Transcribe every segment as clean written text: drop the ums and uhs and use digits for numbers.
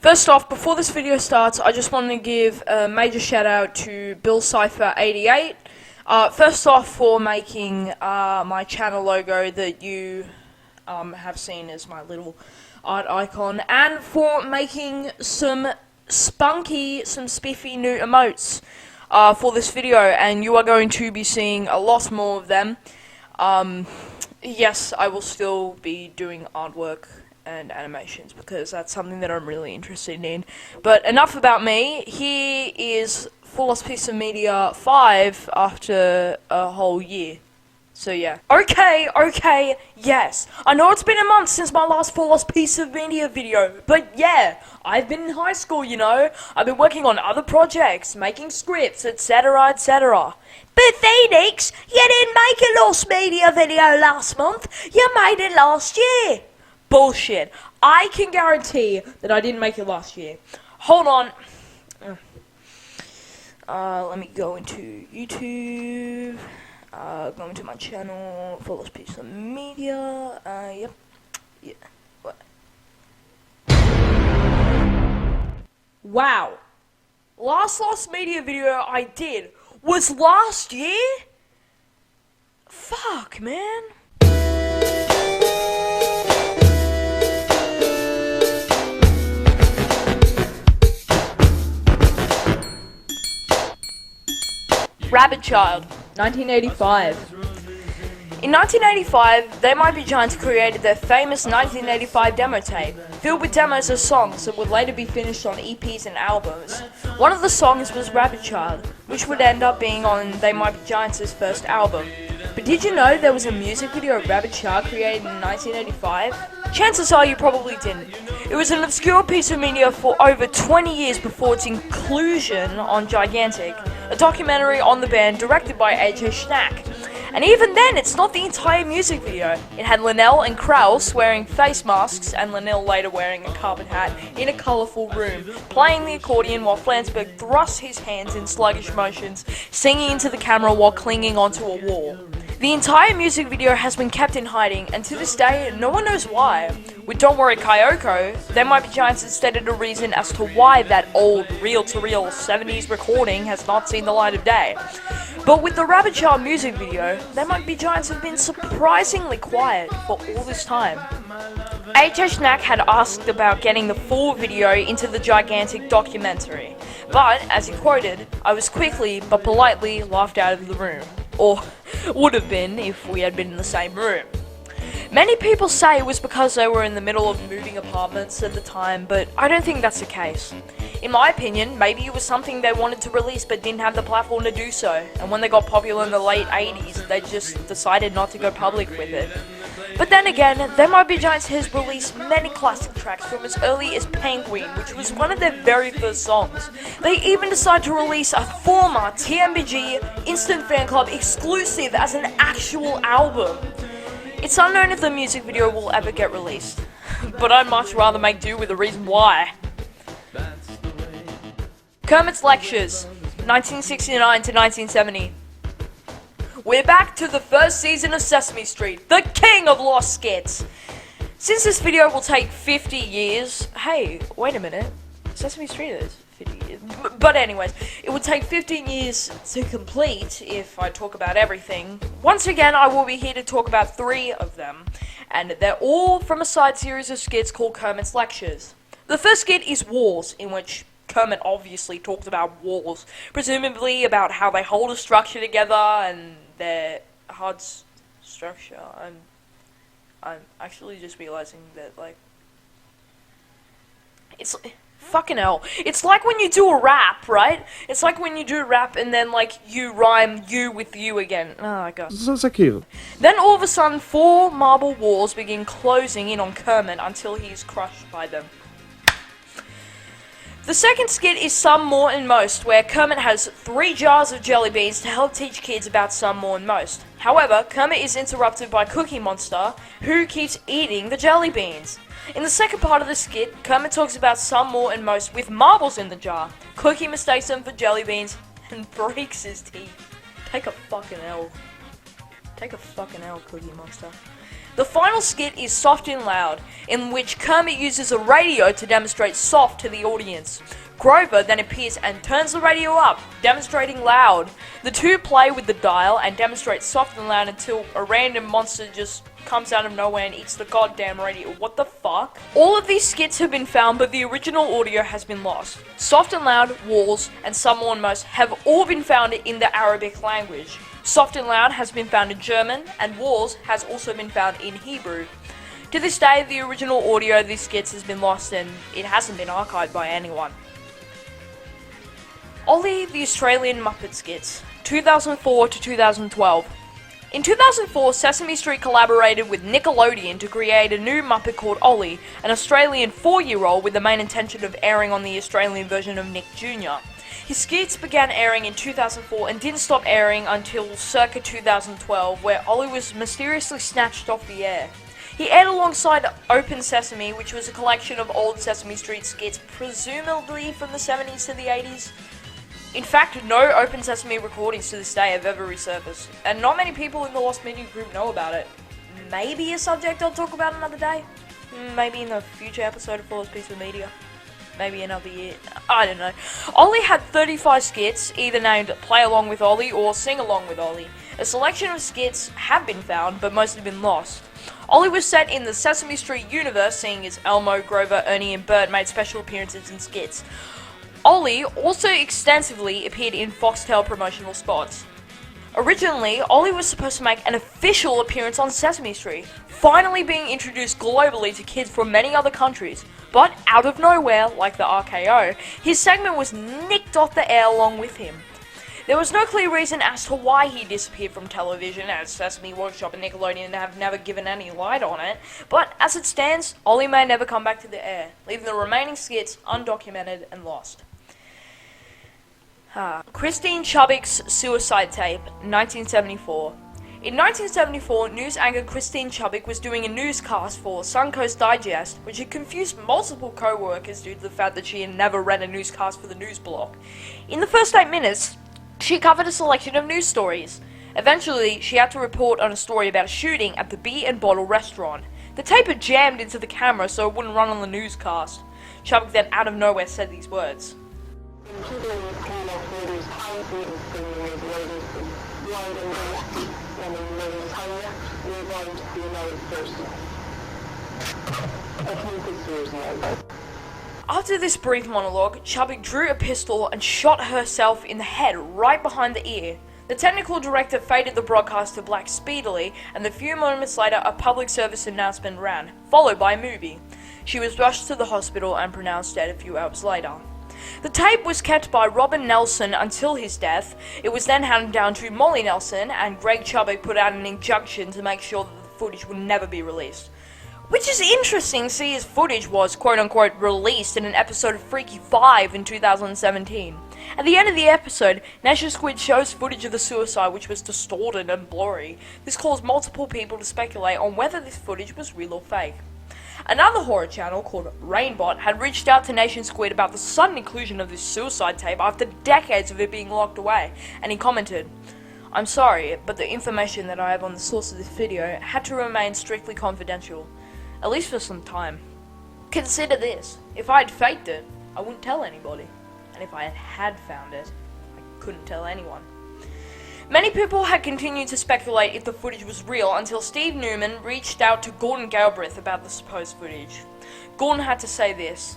First off, before this video starts, I just want to give a major shout out to BillCypher88. First off, for making my channel logo that you have seen as my little art icon, and for making some spiffy new emotes for this video, and you are going to be seeing a lot more of them. Yes, I will still be doing artwork and animations because that's something that I'm really interested in. But enough about me. Here is Full Lost Piece of Media 5 after a whole year. So yeah. Okay, yes. I know it's been a month since my last Full Lost Piece of Media video, but yeah, I've been in high school, you know. I've been working on other projects, making scripts, etc, etc. But Phoenix, you didn't make a Lost Media video last month. You made it last year. Bullshit. I can guarantee that I didn't make it last year. Hold on. Let me go into YouTube. Go into my channel, Full Lost Piece of Media. Yep. Yeah. What? Wow. Last Lost Media video I did was last year? Fuck, man. Rabbit Child, 1985. In 1985, They Might Be Giants created their famous 1985 demo tape, filled with demos of songs that would later be finished on EPs and albums. One of the songs was Rabbit Child, which would end up being on They Might Be Giants' first album. But did you know there was a music video of Rabbit Child created in 1985? Chances are you probably didn't. It was an obscure piece of media for over 20 years before its inclusion on Gigantic, a documentary on the band directed by AJ Schnack. And even then, it's not the entire music video. It had Linnell and Krause wearing face masks, and Linnell later wearing a carpet hat, in a colourful room, playing the accordion while Flansburgh thrusts his hands in sluggish motions, singing into the camera while clinging onto a wall. The entire music video has been kept in hiding, and to this day, no one knows why. With Don't Worry Kyoko, They Might Be Giants has stated a reason as to why that old, reel-to-reel 70s recording has not seen the light of day. But with the Rabbit Child music video, They Might Be Giants have been surprisingly quiet for all this time. H.H. Schnack had asked about getting the full video into the Gigantic documentary, but, as he quoted, I was quickly but politely laughed out of the room. Or would have been if we had been in the same room. Many people say it was because they were in the middle of moving apartments at the time, but I don't think that's the case. In my opinion, maybe it was something they wanted to release but didn't have the platform to do so, and when they got popular in the late 80s, they just decided not to go public with it. But then again, They Might Be Giants has released many classic tracks from as early as Penguin, which was one of their very first songs. They even decided to release a former TMBG Instant Fan Club exclusive as an actual album. It's unknown if the music video will ever get released, but I'd much rather make do with the reason why. Kermit's Lectures, 1969 to 1970. We're back to the first season of Sesame Street, the king of lost skits. Since this video will take 50 years... Hey, wait a minute. Sesame Street is 50 years. But anyways, it would take 15 years to complete if I talk about everything. Once again, I will be here to talk about 3 of them. And they're all from a side series of skits called Kermit's Lectures. The first skit is Wars, in which Kermit obviously talks about wars, presumably about how they hold a structure together and their hard structure. I'm actually just realizing that, like, it's fucking hell. It's like when you do a rap, right? It's like when you do a rap and then, like, you rhyme you with you again. Oh my god. So cute. Then all of a sudden, 4 marble walls begin closing in on Kermit until he is crushed by them. The second skit is Some, More, and Most, where Kermit has 3 jars of jelly beans to help teach kids about Some, More, and Most. However, Kermit is interrupted by Cookie Monster, who keeps eating the jelly beans. In the second part of the skit, Kermit talks about Some, More, and Most with marbles in the jar. Cookie mistakes them for jelly beans and breaks his teeth. Take a fucking L. Take a fucking L, Cookie Monster. The final skit is Soft and Loud, in which Kermit uses a radio to demonstrate soft to the audience. Grover then appears and turns the radio up, demonstrating loud. The two play with the dial and demonstrate soft and loud until a random monster just comes out of nowhere and eats the goddamn radio. What the fuck? All of these skits have been found, but the original audio has been lost. Soft and Loud, Walls, and Some Almost have all been found in the Arabic language. Soft and Loud has been found in German, and Walls has also been found in Hebrew. To this day, the original audio of these skits has been lost and it hasn't been archived by anyone. Ollie the Australian Muppet Skits, 2004 to 2012. In 2004, Sesame Street collaborated with Nickelodeon to create a new Muppet called Ollie, an Australian 4-year-old with the main intention of airing on the Australian version of Nick Jr. His skits began airing in 2004 and didn't stop airing until circa 2012, where Ollie was mysteriously snatched off the air. He aired alongside Open Sesame, which was a collection of old Sesame Street skits, presumably from the 70s to the 80s. In fact, no Open Sesame recordings to this day have ever resurfaced, and not many people in the Lost Media group know about it. Maybe a subject I'll talk about another day? Maybe in a future episode of Flawless Piece of Media? Maybe another year? I don't know. Ollie had 35 skits, either named Play Along with Ollie or Sing Along with Ollie. A selection of skits have been found, but most have been lost. Ollie was set in the Sesame Street universe, seeing as Elmo, Grover, Ernie, and Bert made special appearances in skits. Ollie also extensively appeared in Foxtel promotional spots. Originally, Ollie was supposed to make an official appearance on Sesame Street, finally being introduced globally to kids from many other countries, but out of nowhere, like the RKO, his segment was nicked off the air along with him. There was no clear reason as to why he disappeared from television, as Sesame Workshop and Nickelodeon have never given any light on it, but as it stands, Ollie may never come back to the air, leaving the remaining skits undocumented and lost. Christine Chubbuck's Suicide Tape, 1974. In 1974, news anchor Christine Chubbuck was doing a newscast for Suncoast Digest, which had confused multiple co-workers due to the fact that she had never read a newscast for the news block. In the first 8 minutes, she covered a selection of news stories. Eventually, she had to report on a story about a shooting at the Bee and Bottle restaurant. The tape had jammed into the camera so it wouldn't run on the newscast. Chubbuck then out of nowhere said these words. After this brief monologue, Chubbuck drew a pistol and shot herself in the head right behind the ear. The technical director faded the broadcast to black speedily, and a few moments later a public service announcement ran, followed by a movie. She was rushed to the hospital and pronounced dead a few hours later. The tape was kept by Robin Nelson until his death. It was then handed down to Molly Nelson, and Greg Chubbuck put out an injunction to make sure that the footage would never be released. Which is interesting, see as footage was quote-unquote released in an episode of Freaky 5 in 2017. At the end of the episode, Nation Squid shows footage of the suicide which was distorted and blurry. This caused multiple people to speculate on whether this footage was real or fake. Another horror channel called Rainbot had reached out to Nation Squid about the sudden inclusion of this suicide tape after decades of it being locked away, and he commented, "I'm sorry, but the information that I have on the source of this video had to remain strictly confidential, at least for some time. Consider this, if I had faked it, I wouldn't tell anybody, and if I had found it, I couldn't tell anyone." Many people had continued to speculate if the footage was real until Steve Newman reached out to Gordon Galbraith about the supposed footage. Gordon had to say this: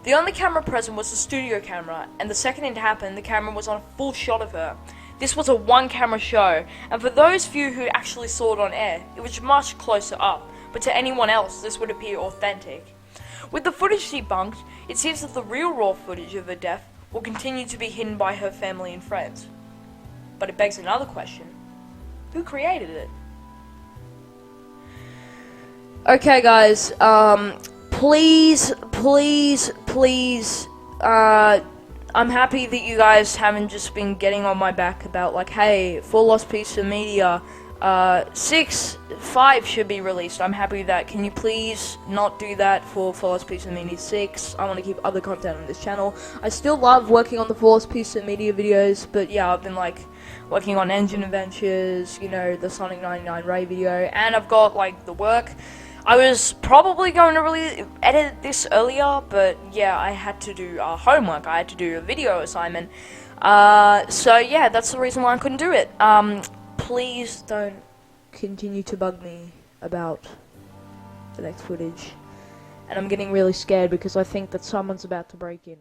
"The only camera present was the studio camera, and the second it happened, the camera was on a full shot of her. This was a one-camera show, and for those few who actually saw it on air, it was much closer up, but to anyone else, this would appear authentic." With the footage debunked, it seems that the real raw footage of her death will continue to be hidden by her family and friends. But it begs another question. Who created it? Okay guys, please, I'm happy that you guys haven't just been getting on my back about like, hey, for Lost Piece of Media, 5 should be released. I'm happy with that. Can you please not do that for Flawless Piece of Media 6? I want to keep other content on this channel. I still love working on the Flawless Piece of Media videos, but yeah, I've been like working on Engine Adventures, you know, the Sonic 99 Ray video, and I've got like the work. I was probably going to really edit this earlier, but yeah, I had to do homework. I had to do a video assignment. So yeah, that's the reason why I couldn't do it. Please don't continue to bug me about the next footage. And I'm getting really scared because I think that someone's about to break in.